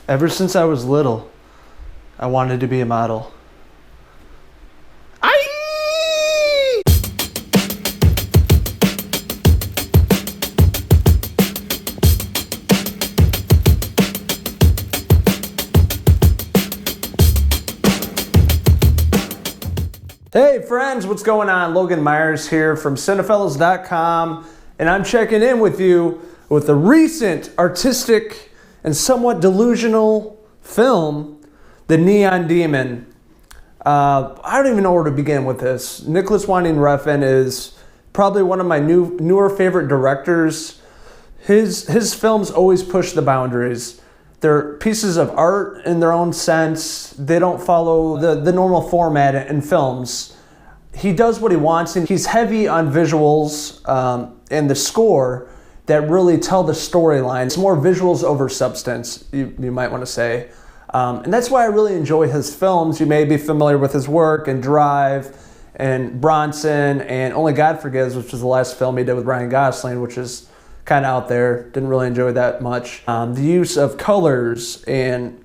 Ever since I was little, I wanted to be a model. Hey friends, what's going on? Logan Myers here from Cinefellas.com, and I'm checking in with you with a recent artistic and somewhat delusional film, The Neon Demon. I don't even know where to begin with this. Nicolas Refn is probably one of my newer favorite directors. His films always push the boundaries. They're pieces of art in their own sense. They don't follow the normal format in films. He does what he wants, and he's heavy on visuals and the score that really tell the storyline. It's more visuals over substance, you might want to say. And that's why I really enjoy his films. You may be familiar with his work and Drive and Bronson and Only God Forgives, which was the last film he did with Ryan Gosling, which is kind of out there. Didn't really enjoy that much. The use of colors and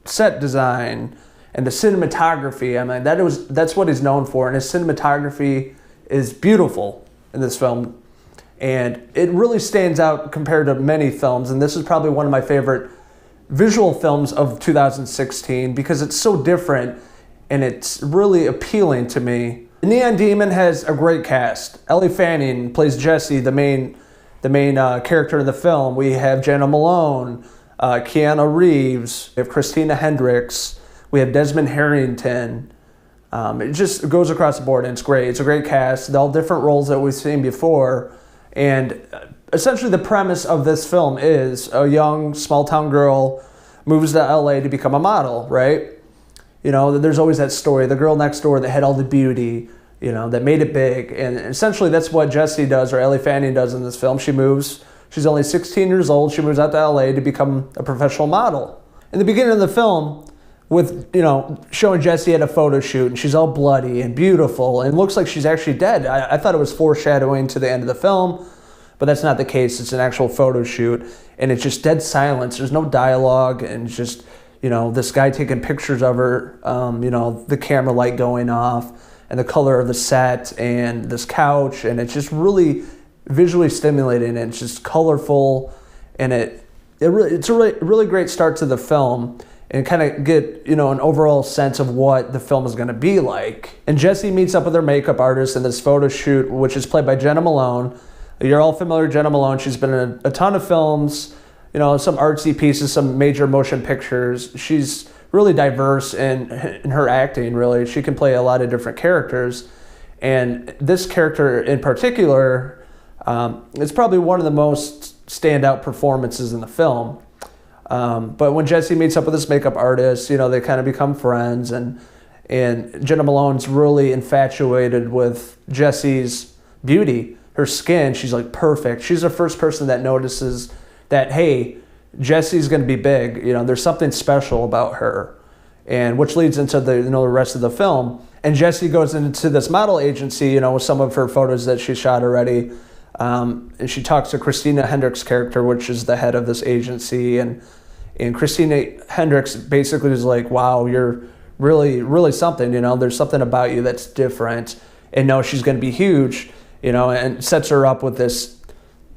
set design and the cinematography, I mean, that's what he's known for. And his cinematography is beautiful in this film. And it really stands out compared to many films. And this is probably one of my favorite visual films of 2016 because it's so different and it's really appealing to me. Neon Demon has a great cast. Elle Fanning plays Jessie, the main character in the film. We have Jena Malone, Keanu Reeves, we have Christina Hendricks, we have Desmond Harrington. It just goes across the board and it's great. It's a great cast, all different roles that we've seen before. And essentially the premise of this film is a young small-town girl moves to LA to become a model, right? You know, there's always that story, the girl next door that had all the beauty, you know, that made it big. And essentially that's what Jessie does, or Elle Fanning does in this film. She moves, she's only 16 years old, she moves out to LA to become a professional model. In the beginning of the film, with, you know, showing Jessie at a photo shoot, and she's all bloody and beautiful, and looks like she's actually dead. I thought it was foreshadowing to the end of the film, but that's not the case. It's an actual photo shoot, and it's just dead silence. There's no dialogue, and just, you know, this guy taking pictures of her, you know, the camera light going off, and the color of the set, and this couch, and it's just really visually stimulating, and it's just colorful, and it's a really great start to the film, and kind of get, you know, an overall sense of what the film is going to be like. And Jessie meets up with her makeup artist in this photo shoot, which is played by Jena Malone. You're all familiar with Jena Malone. She's been in a ton of films, you know, some artsy pieces, some major motion pictures. She's really diverse in her acting, really. She can play a lot of different characters. And this character in particular is probably one of the most standout performances in the film. But when Jessie meets up with this makeup artist, you know, they kind of become friends, and Jena Malone's really infatuated with Jessie's beauty, her skin. She's like perfect. She's the first person that notices that, hey, Jessie's going to be big. You know, there's something special about her, and which leads into the rest of the film. And Jessie goes into this model agency, you know, with some of her photos that she shot already. And she talks to Christina Hendricks' character, which is the head of this agency, and Christina Hendricks basically is like, wow, you're really, really something, you know, there's something about you that's different, and no, she's going to be huge, you know, and sets her up with this,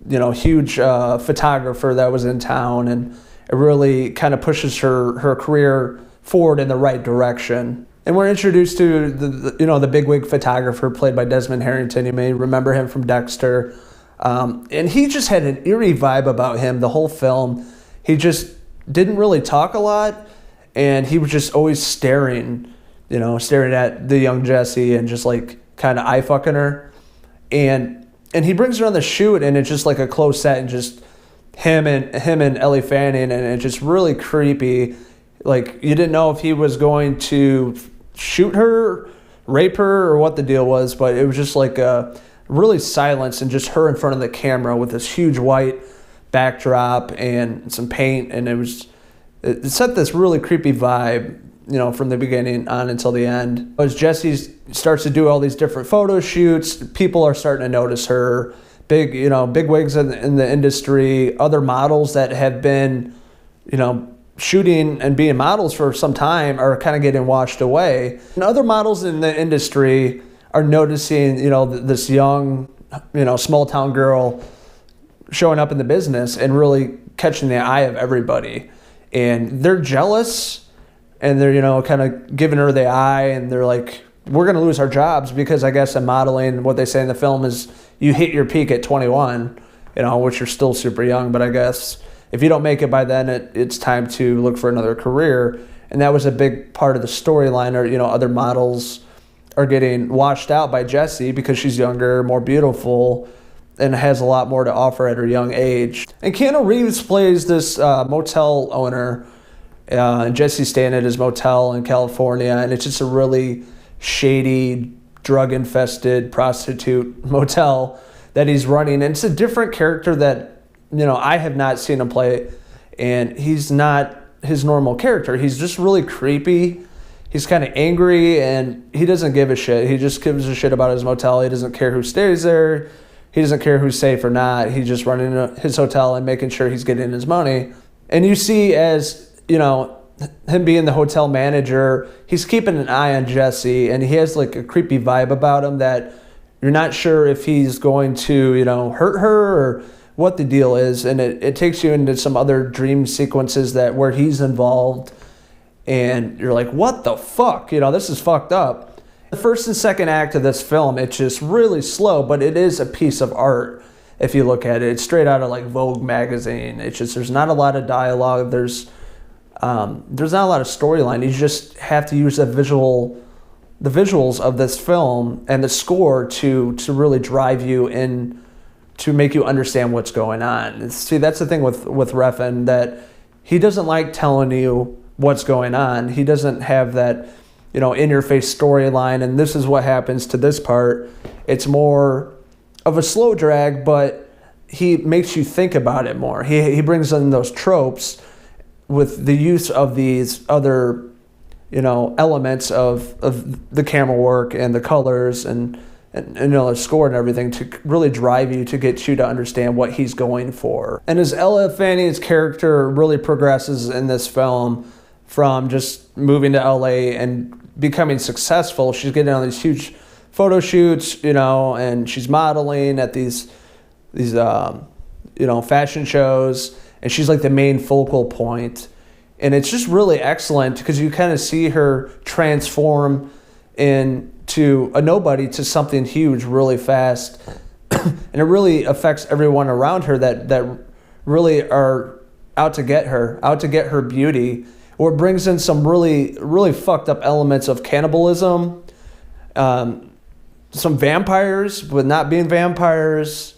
you know, huge photographer that was in town, and it really kind of pushes her career forward in the right direction. And we're introduced to the bigwig photographer played by Desmond Harrington. You may remember him from Dexter. And he just had an eerie vibe about him the whole film. He just didn't really talk a lot, and he was just always staring at the young Jessie and just like kind of eye fucking her. And he brings her on the shoot, and it's just like a close set, and just him and Elle Fanning, and it's just really creepy. Like, you didn't know if he was going to shoot her, rape her, or what the deal was, but it was just like really silence, and just her in front of the camera with this huge white backdrop and some paint, and it set this really creepy vibe, you know, from the beginning on until the end. As Jessie starts to do all these different photo shoots, people are starting to notice her. Big wigs in the industry, other models that have been, you know, shooting and being models for some time are kind of getting washed away. And other models in the industry are noticing, this young, small town girl showing up in the business and really catching the eye of everybody. And they're jealous, and they're, kind of giving her the eye, and they're like, we're going to lose our jobs because I guess in modeling, what they say in the film is you hit your peak at 21, which you're still super young, but I guess if you don't make it by then, it's time to look for another career. And that was a big part of the storyline, or, other models are getting washed out by Jessie because she's younger, more beautiful, and has a lot more to offer at her young age. And Keanu Reeves plays this motel owner, and Jesse's staying at his motel in California, and it's just a really shady, drug-infested prostitute motel that he's running. And it's a different character that, I have not seen him play, and he's not his normal character. He's just really creepy. He's kind of angry, and he doesn't give a shit. He just gives a shit about his motel. He doesn't care who stays there. He doesn't care who's safe or not. He's just running his hotel and making sure he's getting his money. And you see, as, him being the hotel manager, he's keeping an eye on Jessie, and he has like a creepy vibe about him that you're not sure if he's going to, hurt her or what the deal is. And it takes you into some other dream sequences where he's involved, and you're like, what the fuck? This is fucked up. The first and second act of this film, it's just really slow, but it is a piece of art if you look at it. It's straight out of like Vogue magazine. It's just, there's not a lot of dialogue. There's not a lot of storyline. You just have to use the visuals of this film and the score to really drive you in, to make you understand what's going on. See, that's the thing with Refn, that he doesn't like telling you what's going on. He doesn't have that, in-your-face storyline, and this is what happens to this part. It's more of a slow drag, but he makes you think about it more. He brings in those tropes with the use of these other, elements of the camera work and the colors and the score and everything to really drive you, to get you to understand what he's going for. And as Elle Fanning's character really progresses in this film, from just moving to LA and becoming successful, she's getting on these huge photo shoots, and she's modeling at these fashion shows, and she's like the main focal point. And it's just really excellent because you kind of see her transform into a nobody to something huge really fast. And it really affects everyone around her that really are out to get her beauty. Or it brings in some really, really fucked up elements of cannibalism, some vampires with not being vampires,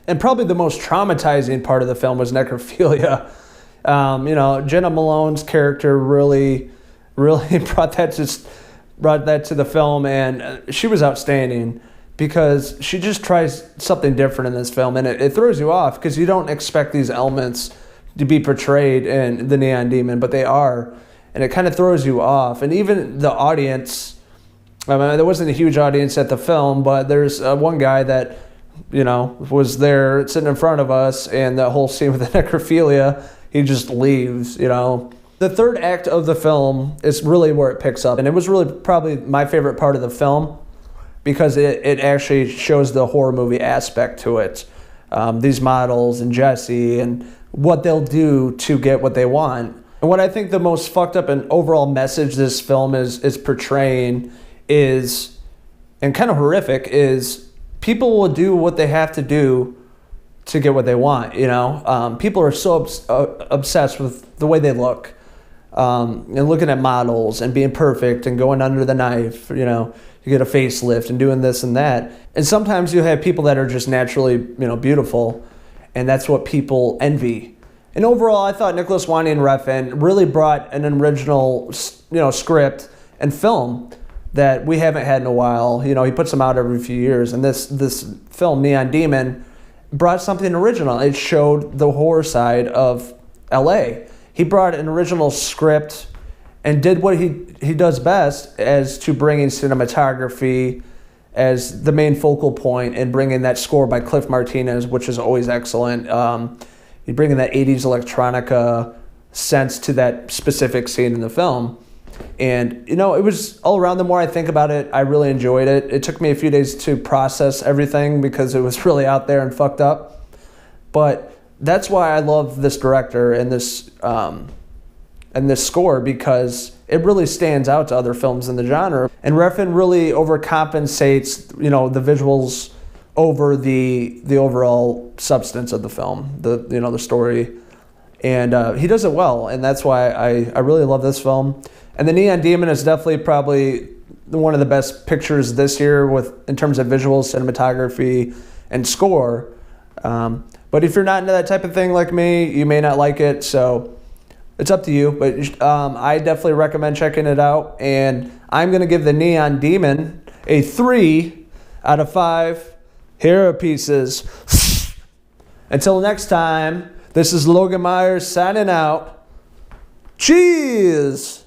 and probably the most traumatizing part of the film was necrophilia. Jena Malone's character really brought that to the film, and she was outstanding because she just tries something different in this film, and it throws you off because you don't expect these elements to be portrayed in The Neon Demon, but they are, and it kind of throws you off. And even the audience, there wasn't a huge audience at the film, but there's one guy that, was there sitting in front of us, and the whole scene with the necrophilia, he just leaves, The third act of the film is really where it picks up, and it was really probably my favorite part of the film because it actually shows the horror movie aspect to it. These models and Jessie and what they'll do to get what they want. And what I think the most fucked up and overall message this film is portraying is, and kind of horrific, is people will do what they have to do to get what they want, People are so obsessed with the way they look, and looking at models and being perfect and going under the knife, you get a facelift and doing this and that. And sometimes you have people that are just naturally, beautiful, and that's what people envy. And overall, I thought Nicolas Winding Refn really brought an original, script and film that we haven't had in a while. He puts them out every few years, and this film, Neon Demon, brought something original. It showed the horror side of LA. He brought an original script and did what he does best as to bringing cinematography as the main focal point and bringing that score by Cliff Martinez, which is always excellent. You bring in that 80s electronica sense to that specific scene in the film. And, it was all around. The more I think about it, I really enjoyed it. It took me a few days to process everything because it was really out there and fucked up. But that's why I love this director and this score, because it really stands out to other films in the genre. And Refn really overcompensates, the visuals over the overall substance of the film, the story. And he does it well, and that's why I really love this film. And The Neon Demon is definitely probably one of the best pictures this year in terms of visuals, cinematography, and score. But if you're not into that type of thing like me, you may not like it, so it's up to you. But I definitely recommend checking it out. And I'm going to give The Neon Demon a 3 out of 5 hero pieces. Until next time, this is Logan Myers signing out. Cheers!